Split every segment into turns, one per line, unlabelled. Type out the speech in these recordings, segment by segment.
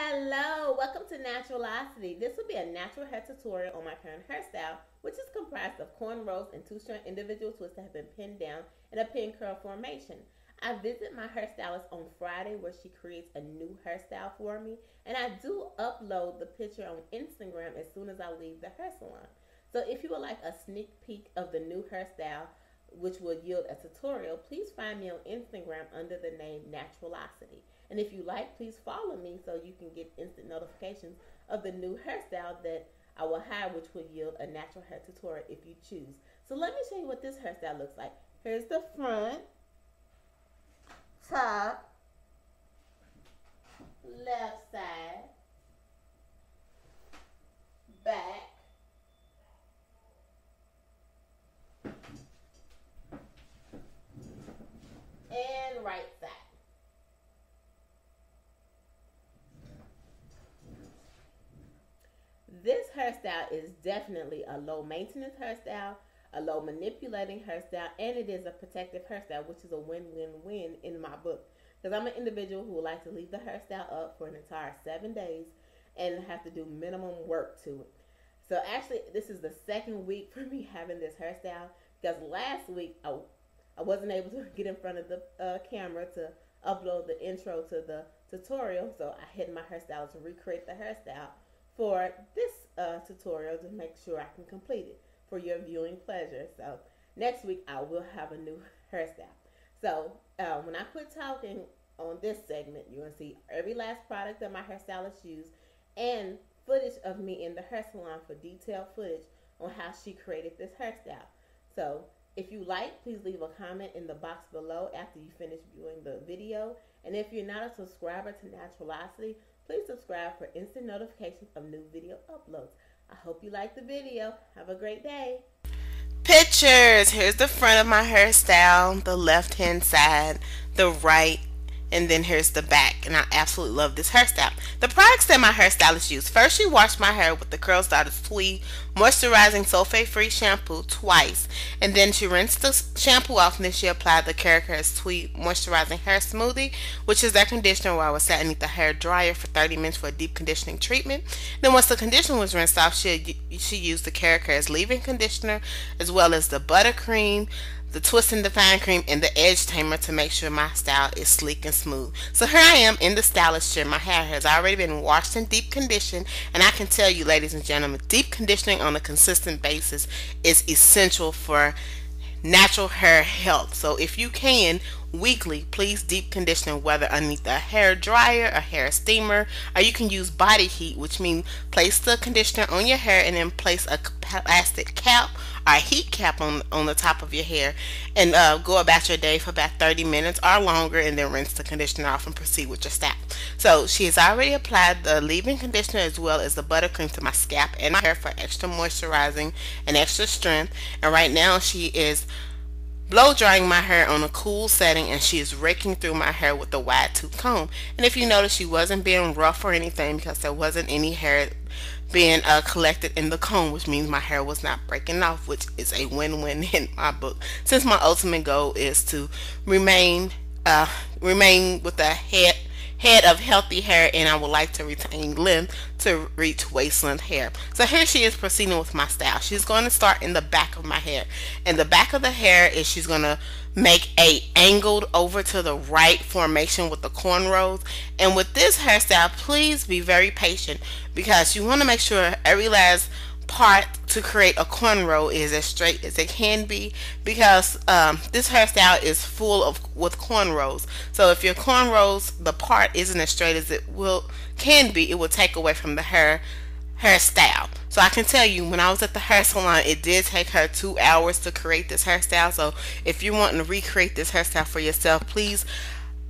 Hello, welcome to Naturalocity. This will be a natural hair tutorial on my current hairstyle, which is comprised of cornrows and two-strand individual twists that have been pinned down in a pin curl formation. I visit my hairstylist on Friday where she creates a new hairstyle for me, and I do upload the picture on Instagram as soon as I leave the hair salon. So if you would like a sneak peek of the new hairstyle, which will yield a tutorial, please find me on Instagram under the name Naturalocity. And if you like, please follow me so you can get instant notifications of the new hairstyle that I will have, which will yield a natural hair tutorial if you choose. So let me show you what this hairstyle looks like. Here's the front, top, left side, back, and right side. This hairstyle is definitely a low maintenance hairstyle, a low manipulating hairstyle, and it is a protective hairstyle, which is a win-win-win in my book. Because I'm an individual who would like to leave the hairstyle up for an entire 7 days and have to do minimum work to it. So actually, this is the second week for me having this hairstyle, because last week I wasn't able to get in front of the camera to upload the intro to the tutorial, so I hit my hairstylist to recreate the hairstyle for this tutorial to make sure I can complete it for your viewing pleasure. So next week I will have a new hairstyle. So when I quit talking on this segment, you're going to see every last product that my hairstylist used and footage of me in the hair salon for detailed footage on how she created this hairstyle. So if you like, please leave a comment in the box below after you finish viewing the video. And if you're not a subscriber to Naturalocity, please subscribe for instant notifications of new video uploads. I hope you like the video. Have a great day.
Pictures. Here's the front of my hairstyle, the left hand side, the right, and then here's the back. And I absolutely love this hairstyle. The products that my hairstylist used. First, she washed my hair with the Curls Daughters Tweed moisturizing sulfate-free shampoo twice, and then she rinsed the shampoo off, and then she applied the Cornrows Tweed moisturizing hair smoothie, which is their conditioner, where I was sat underneath the hair dryer for 30 minutes for a deep conditioning treatment. Then once the conditioner was rinsed off, she used the Cornrows leave-in conditioner as well as the buttercream, the twist and define cream, and the edge tamer to make sure my style is sleek and smooth. So here I am in the stylist chair. My hair has already been washed and deep conditioned, and I can tell you, ladies and gentlemen, deep conditioning on a consistent basis is essential for natural hair health. So if you can, weekly, please deep condition, whether underneath a hair dryer, a hair steamer, or you can use body heat, which means place the conditioner on your hair and then place a plastic cap or a heat cap on the top of your hair, and go about your day for about 30 minutes or longer, and then rinse the conditioner off and proceed with your style. So she has already applied the leave-in conditioner as well as the buttercream to my scalp and my hair for extra moisturizing and extra strength. And right now she is blow drying my hair on a cool setting, and she is raking through my hair with a wide tooth comb. And if you notice, she wasn't being rough or anything because there wasn't any hair being collected in the comb, which means my hair was not breaking off, which is a win-win in my book, since my ultimate goal is to remain with a head of healthy hair, and I would like to retain length to reach waist length hair. So here she is proceeding with my style. She's going to start in the back of my hair, and the back of the hair is she's going to make a angled over to the right formation with the cornrows. And with this hairstyle, please be very patient, because you want to make sure every last part to create a cornrow is as straight as it can be, because this hairstyle is full with cornrows. So if your cornrows, the part isn't as straight as it can be, it will take away from the hairstyle. So I can tell you, when I was at the hair salon, it did take her 2 hours to create this hairstyle. So if you're wanting to recreate this hairstyle for yourself, please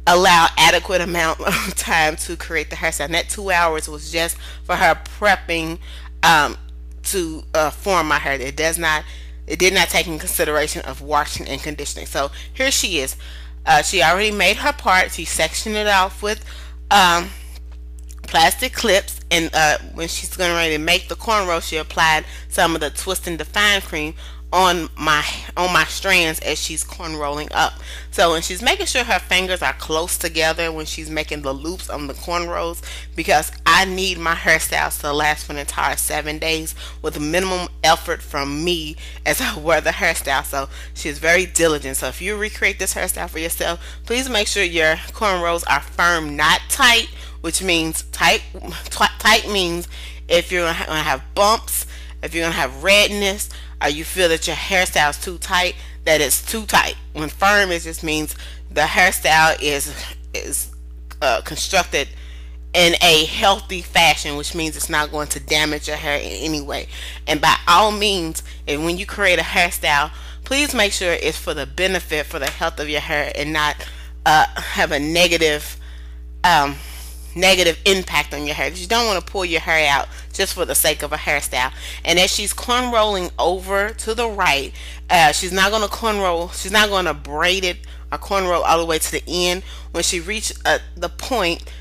allow adequate amount of time to create the hairstyle. And that 2 hours was just for her prepping to form my hair. It did not take in consideration of washing and conditioning. So here she is. She already made her part. She sectioned it off with plastic clips, and when she's going to make the cornrow, she applied some of the twist and define cream on my strands as she's cornrolling up. So when she's making sure her fingers are close together when she's making the loops on the cornrows, because I need my hairstyles to last for an entire 7 days with minimum effort from me as I wear the hairstyle. So she's very diligent. So if you recreate this hairstyle for yourself, please make sure your cornrows are firm, not tight, which means tight means if you're going to have bumps, if you're going to have redness, or you feel that your hairstyle is too tight, that it's too tight. When firm, it just means the hairstyle is constructed in a healthy fashion, which means it's not going to damage your hair in any way. And by all means, if when you create a hairstyle, please make sure it's for the benefit, for the health of your hair, and not have a negative impact on your hair, because you don't want to pull your hair out just for the sake of a hairstyle. And as she's cornrolling over to the right, she's not going to braid it or cornrow all the way to the end. When she reaches the point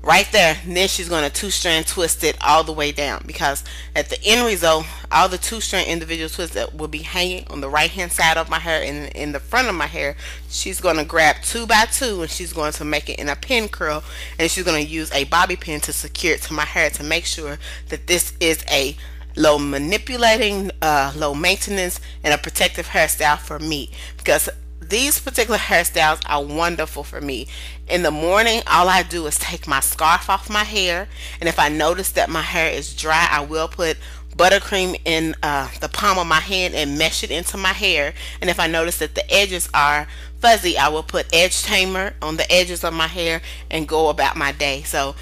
right there, and then she's going to two-strand twist it all the way down, because at the end result, all the two-strand individual twists that will be hanging on the right hand side of my hair and in the front of my hair, she's going to grab 2 by 2 and she's going to make it in a pin curl, and she's going to use a bobby pin to secure it to my hair to make sure that this is a low manipulating, low maintenance, and a protective hairstyle for me, because these particular hairstyles are wonderful for me. In the morning, all I do is take my scarf off my hair, and if I notice that my hair is dry, I will put buttercream in the palm of my hand and mesh it into my hair. And if I notice that the edges are fuzzy, I will put edge tamer on the edges of my hair and go about my day. So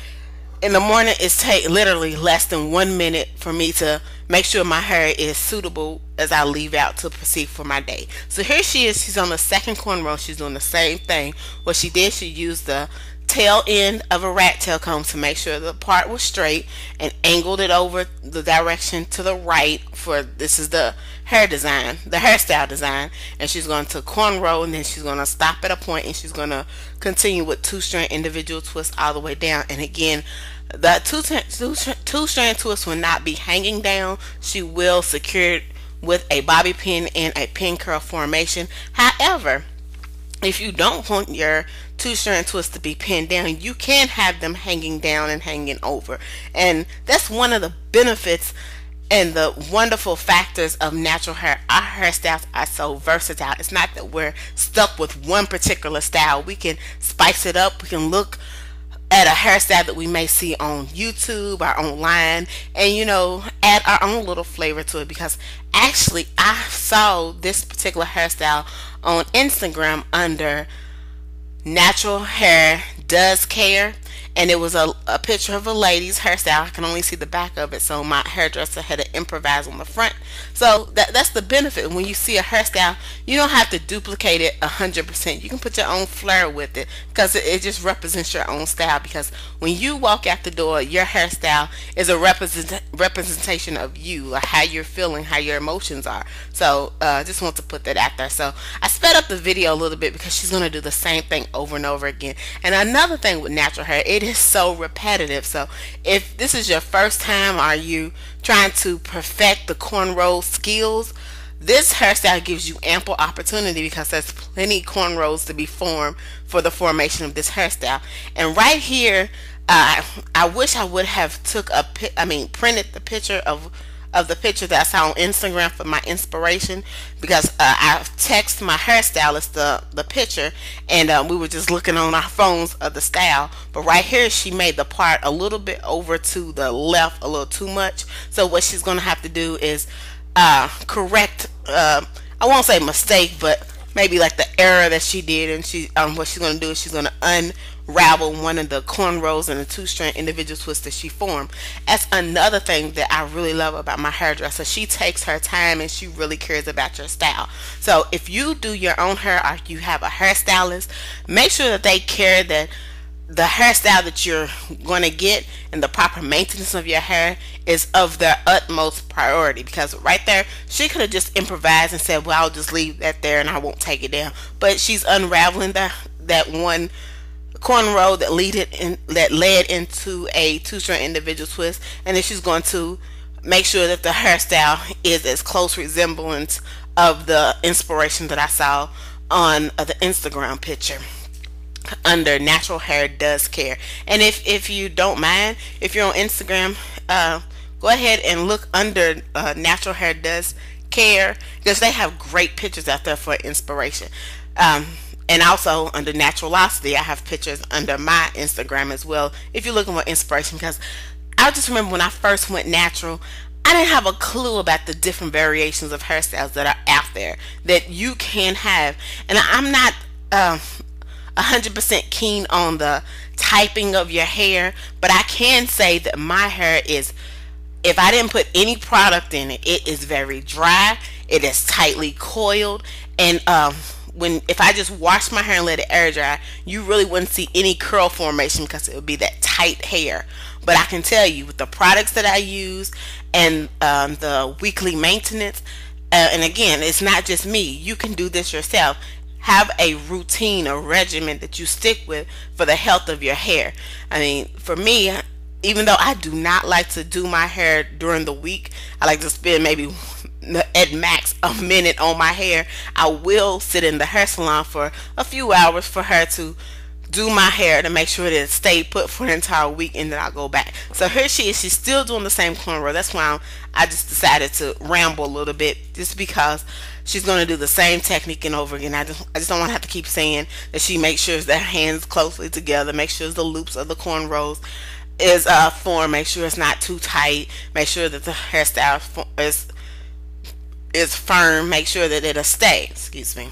in the morning, it's literally less than 1 minute for me to make sure my hair is suitable as I leave out to proceed for my day. So here she is. She's on the second cornrow. She's doing the same thing. What she did, she used the tail end of a rat tail comb to make sure the part was straight and angled it over the direction to the right for this is the hairstyle design. And she's going to cornrow, and then she's going to stop at a point, and she's going to continue with two-strand individual twists all the way down. And again, the two-strand twist will not be hanging down. She will secure it with a bobby pin and a pin curl formation. However, if you don't want your two-strand twist to be pinned down, you can have them hanging down and hanging over. And that's one of the benefits and the wonderful factors of natural hair. Our hairstyles are so versatile. It's not that we're stuck with one particular style. We can spice it up. We can look at a hairstyle that we may see on YouTube or online, and add our own little flavor to it. Because actually I saw this particular hairstyle on Instagram under Natural Hair Does Care, and it was a picture of a lady's hairstyle. I can only see the back of it, so my hairdresser had to improvise on the front. So that's the benefit. When you see a hairstyle, you don't have to duplicate it 100%. You can put your own flair with it, because it just represents your own style. Because when you walk out the door, your hairstyle is a representation of you, or how you're feeling, how your emotions are. So just want to put that out there. So I sped up the video a little bit because she's going to do the same thing over and over again. And another thing with natural hair, it is so repetitive. So if this is your first time, are you trying to perfect the cornrow skills, this hairstyle gives you ample opportunity, because there's plenty cornrows to be formed for the formation of this hairstyle. And right here, I wish I would have printed the picture of the picture that I saw on Instagram for my inspiration, because I texted my hairstylist the picture, and we were just looking on our phones of the style. But right here, she made the part a little bit over to the left, a little too much. So what she's going to have to do is correct, I won't say mistake, but maybe like the error that she did. And what she's going to do is she's going to unravel one of the cornrows and the two-strand individual twists that she formed. That's another thing that I really love about my hairdresser. She takes her time and she really cares about your style. So if you do your own hair, or you have a hairstylist, make sure that they care that the hairstyle that you're going to get and the proper maintenance of your hair is of their utmost priority. Because right there, she could have just improvised and said, well, I'll just leave that there and I won't take it down. But she's unraveling that one cornrow that led into a two-strand individual twist, and then she's going to make sure that the hairstyle is as close resemblance of the inspiration that I saw on the Instagram picture under Natural Hair Does Care. And if you don't mind, if you're on Instagram, go ahead and look under Natural Hair Does Care, because they have great pictures out there for inspiration. And also under Naturalocity, I have pictures under my Instagram as well if you're looking for inspiration, because I just remember when I first went natural, I didn't have a clue about the different variations of hairstyles that are out there that you can have. And I'm not 100% keen on the typing of your hair, but I can say that my hair is, if I didn't put any product in it, it is very dry. It is tightly coiled, and if I just wash my hair and let it air dry, you really wouldn't see any curl formation because it would be that tight hair. But I can tell you, with the products that I use and the weekly maintenance, and again, it's not just me. You can do this yourself. Have a routine, a regimen that you stick with for the health of your hair. I mean, for me, even though I do not like to do my hair during the week, I like to spend maybe at max a minute on my hair. I will sit in the hair salon for a few hours for her to do my hair to make sure that it stayed put for an entire week, and then I'll go back. So here she is. She's still doing the same cornrow. That's why I just decided to ramble a little bit, just because she's going to do the same technique and over again. I just don't want to have to keep saying that she makes sure that her hands closely together, make sure the loops of the cornrows is formed, make sure it's not too tight, make sure that the hairstyle is firm, make sure that it'll stay. Excuse me.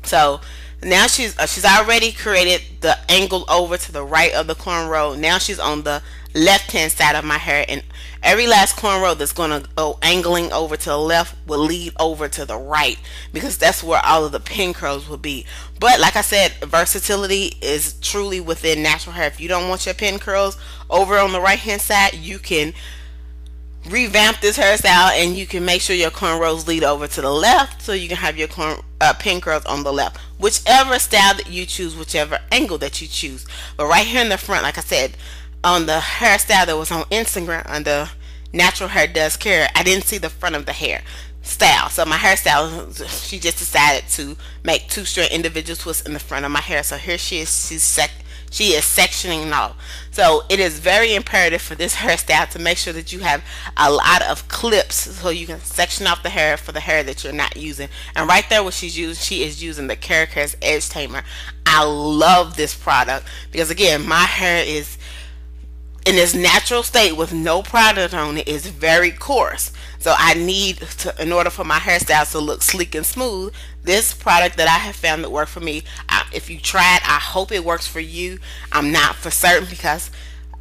So now she's already created the angle over to the right of the cornrow. Now she's on the left hand side of my hair, and every last cornrow that's going to go angling over to the left will lead over to the right, because that's where all of the pin curls will be. But like I said, versatility is truly within natural hair. If you don't want your pin curls over on the right hand side, you can revamp this hairstyle and you can make sure your cornrows lead over to the left, so you can have your pin curls on the left, whichever style that you choose, whichever angle that you choose. But right here in the front, like I said, on the hairstyle that was on Instagram under Natural Hair Does Care, I didn't see the front of the hair style. So my hairstyle, she just decided to make 2 straight individual twists in the front of my hair. So here she is. She is sectioning off. So it is very imperative for this hairstyle to make sure that you have a lot of clips so you can section off the hair for the hair that you're not using. And right there, what she is using the Carecare's Edge Tamer. I love this product because, again, my hair is in its natural state with no product on it, is very coarse. So I need to, in order for my hairstyles to look sleek and smooth, this product that I have found that worked for me. If you try it, I hope it works for you. I'm not for certain, because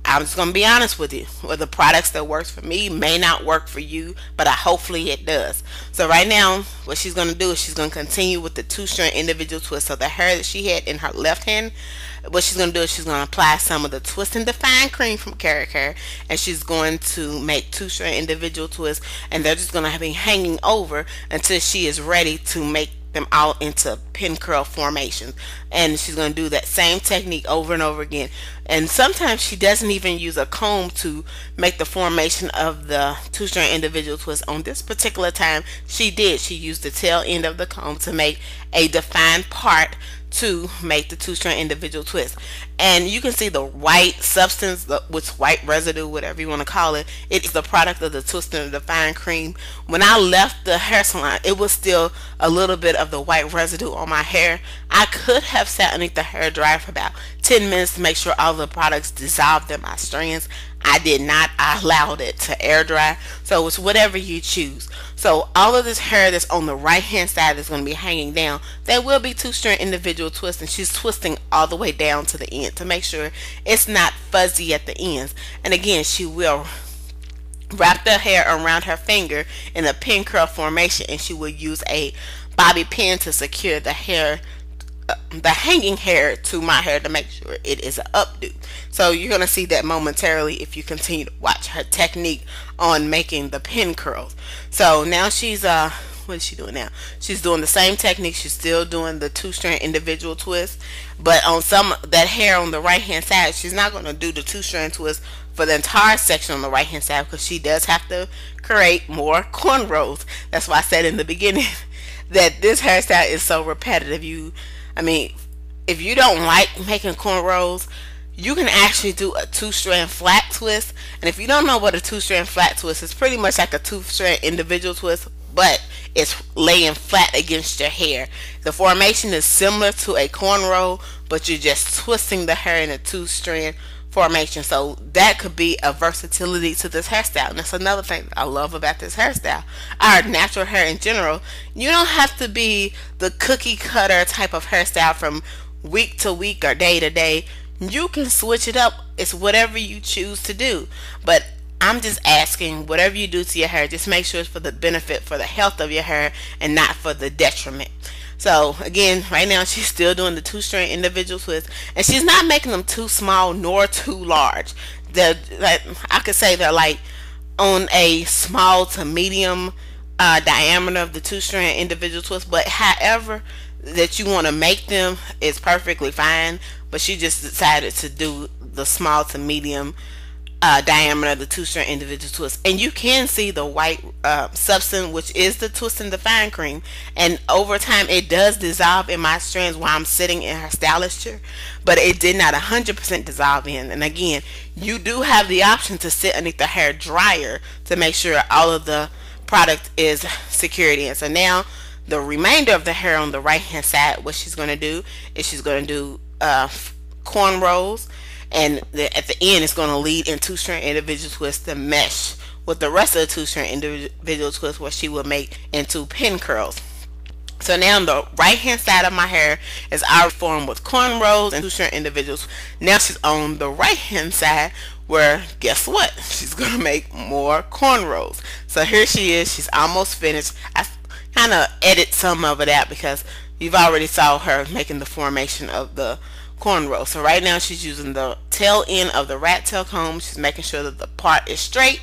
I'm just going to be honest with you. Well, the products that works for me may not work for you, but hopefully it does. So right now, what she's going to do is she's going to continue with the 2 strand individual twists. So the hair that she had in her left hand, what she's going to do is she's going to apply some of the Twist and Define cream from Care, and she's going to make 2 strand individual twists, and they're just going to be hanging over until she is ready to make them all into pin curl formations. And she's going to do that same technique over and over again. And sometimes she doesn't even use a comb to make the formation of the 2 strand individual twist. On this particular time, she did. She used the tail end of the comb to make a defined part to make the 2 strand individual twist. And you can see the white substance, with white residue, whatever you want to call it. It's the product of the Twist and Define cream. When I left the hair salon, it was still a little bit of the white residue on my hair. I could have sat underneath the hair dryer for about 10 minutes to make sure all the products dissolved in my strands. I did not. I allowed it to air dry. So it's whatever you choose. So all of this hair that's on the right hand side is going to be hanging down. There will be 2 strand individual twists, and she's twisting all the way down to the end to make sure it's not fuzzy at the ends. And again, she will wrap the hair around her finger in a pin curl formation, and she will use a bobby pin to secure the hair, the hanging hair, to my hair to make sure it is an updo. So you're going to see that momentarily if you continue to watch her technique on making the pin curls. So now she's what is she doing now? She's doing the same technique. She's still doing the two-strand individual twist, but on some that hair on the right hand side, she's not going to do the two-strand twist for the entire section on the right hand side because she does have to create more cornrows. That's why I said in the beginning that this hairstyle is so repetitive. I mean, if you don't like making cornrows, you can actually do a two-strand flat twist. And if you don't know what a two-strand flat twist is, pretty much like a two-strand individual twist, but it's laying flat against your hair. The formation is similar to a cornrow, but you're just twisting the hair in a two-strand formation. So that could be a versatility to this hairstyle. And that's another thing I love about this hairstyle. Our natural hair in general, you don't have to be the cookie cutter type of hairstyle from week to week or day to day. You can switch it up. It's whatever you choose to do. But I'm just asking, whatever you do to your hair, just make sure it's for the benefit, for the health of your hair, and not for the detriment. So again, right now she's still doing the two-strand individual twist, and she's not making them too small nor too large. I could say they're like on a small to medium diameter of the two-strand individual twist. But however that you want to make them is perfectly fine. But she just decided to do the small to medium diameter of the two-strand individual twist. And you can see the white substance, which is the twist and define cream. And over time it does dissolve in my strands while I'm sitting in her stylist chair, but it did not 100% dissolve in. And again, you do have the option to sit underneath the hair dryer to make sure all of the product is secured in. So now the remainder of the hair on the right hand side, what she's going to do is she's going to do cornrows, and at the end it's going to lead in two-strand individual twist to mesh with the rest of the two-strand individual twist, what she will make into pin curls. So now the right hand side of my hair is already formed with cornrows and two-strand individuals. Now she's on the right hand side where, guess what, she's going to make more cornrows. So here she is. She's almost finished. I kind of edit some of it out because you've already saw her making the formation of the cornrow. So right now she's using the tail end of the rat tail comb. She's making sure that the part is straight.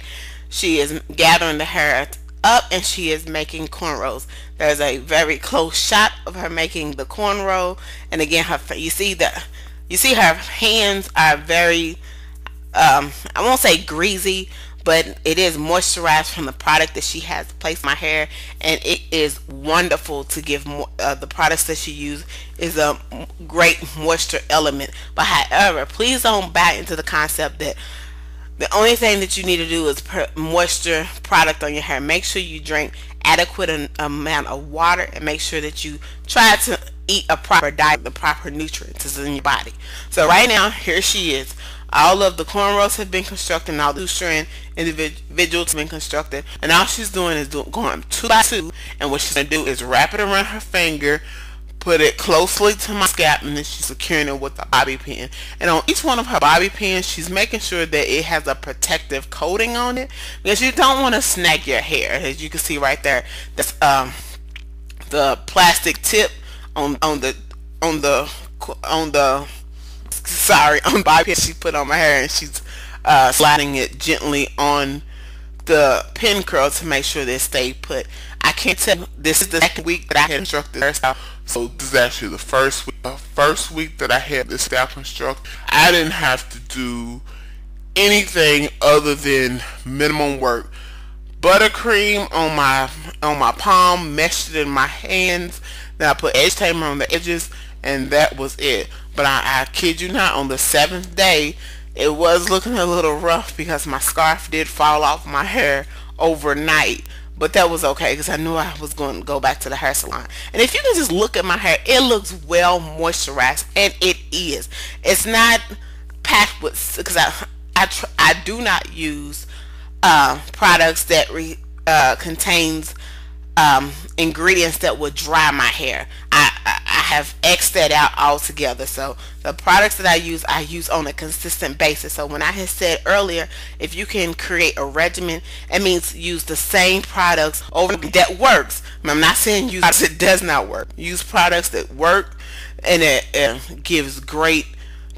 She is gathering the hair up, and she is making cornrows. There's a very close shot of her making the cornrow, and again, you see her hands are very I won't say greasy, but it is moisturized from the product that she has placed in my hair, and it is wonderful to give the products that she uses is a great moisture element. But however, please don't buy into the concept that the only thing that you need to do is put moisture product on your hair. Make sure you drink adequate amount of water, and make sure that you try to eat a proper diet, the proper nutrients is in your body. So right now, here she is. All of the cornrows have been constructed, and all the two-strand individuals have been constructed, and all she's doing is going 2 by 2, and what she's going to do is wrap it around her finger, put it closely to my scalp, and then she's securing it with a bobby pin. And on each one of her bobby pins, she's making sure that it has a protective coating on it, because you don't want to snag your hair. As you can see right there, that's the plastic tip on the bobby pin she put on my hair, and she's sliding it gently on the pin curl to make sure they stay put. I can't tell. This is the second week that I had constructed hairstyle, so this is actually the first week that I had this style constructed. I didn't have to do anything other than minimum work. Buttercream on my palm, meshed it in my hands. Then I put edge tamer on the edges, and that was it. But I kid you not, on the 7th day, it was looking a little rough because my scarf did fall off my hair overnight. But that was okay because I knew I was going to go back to the hair salon. And if you can just look at my hair, it looks well moisturized, and it is. It's not packed with, because I do not use products that contains ingredients that would dry my hair. I have X'd that out altogether. So the products that I use on a consistent basis. So when I had said earlier, if you can create a regimen, it means use the same products over that works. I'm not saying use products that does not work. Use products that work, and it gives great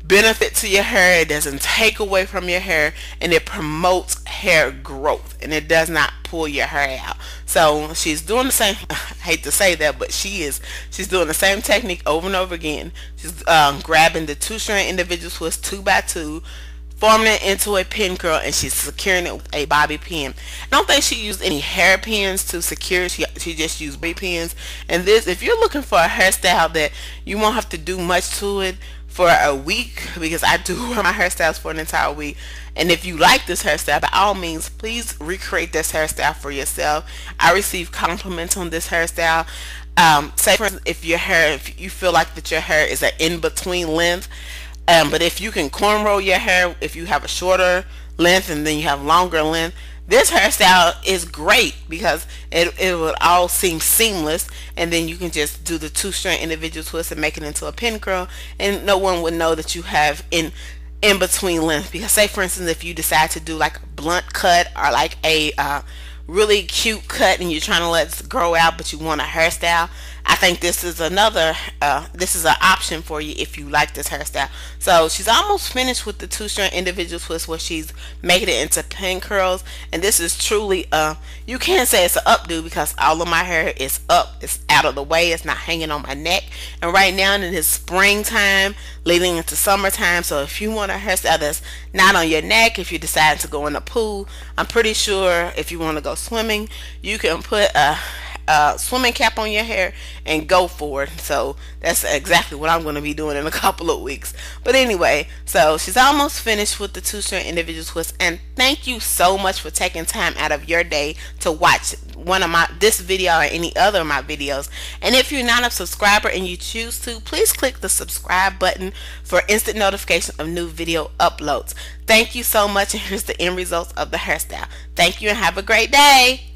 benefit to your hair, it doesn't take away from your hair, and it promotes hair growth, and it does not pull your hair out. So she's doing the same, I hate to say that, but she's doing the same technique over and over again. She's grabbing the 2-strand individual twist 2x2, forming it into a pin curl, and she's securing it with a bobby pin. I don't think she used any hair pins to secure. She just used bobby pins. And this, if you're looking for a hairstyle that you won't have to do much to it for a week, because I do wear my hairstyles for an entire week, and if you like this hairstyle, by all means, please recreate this hairstyle for yourself. I receive compliments on this hairstyle. Say for instance, if you feel like that your hair is an in-between length, but if you can cornrow your hair, if you have a shorter length and then you have longer length, this hairstyle is great because it would all seem seamless, and then you can just do the 2-strand individual twist and make it into a pin curl, and no one would know that you have in between length. Because say for instance, if you decide to do like a blunt cut or like a really cute cut and you're trying to let it grow out but you want a hairstyle, I think this is another this is an option for you if you like this hairstyle. So she's almost finished with the 2-strand individual twist where she's making it into pin curls, and this is truly you can't say it's an updo because all of my hair is up, it's out of the way, it's not hanging on my neck. And right now it is springtime leading into summertime, so if you want a hairstyle that's not on your neck, if you decide to go in the pool, I'm pretty sure if you want to go swimming, you can put a swimming cap on your hair and go for it. So that's exactly what I'm going to be doing in a couple of weeks. But anyway, so she's almost finished with the 2-strand individual twist, and thank you so much for taking time out of your day to watch this video or any other of my videos. And if you're not a subscriber and you choose to, please click the subscribe button for instant notification of new video uploads. Thank you so much, and here's the end results of the hairstyle. Thank you and have a great day.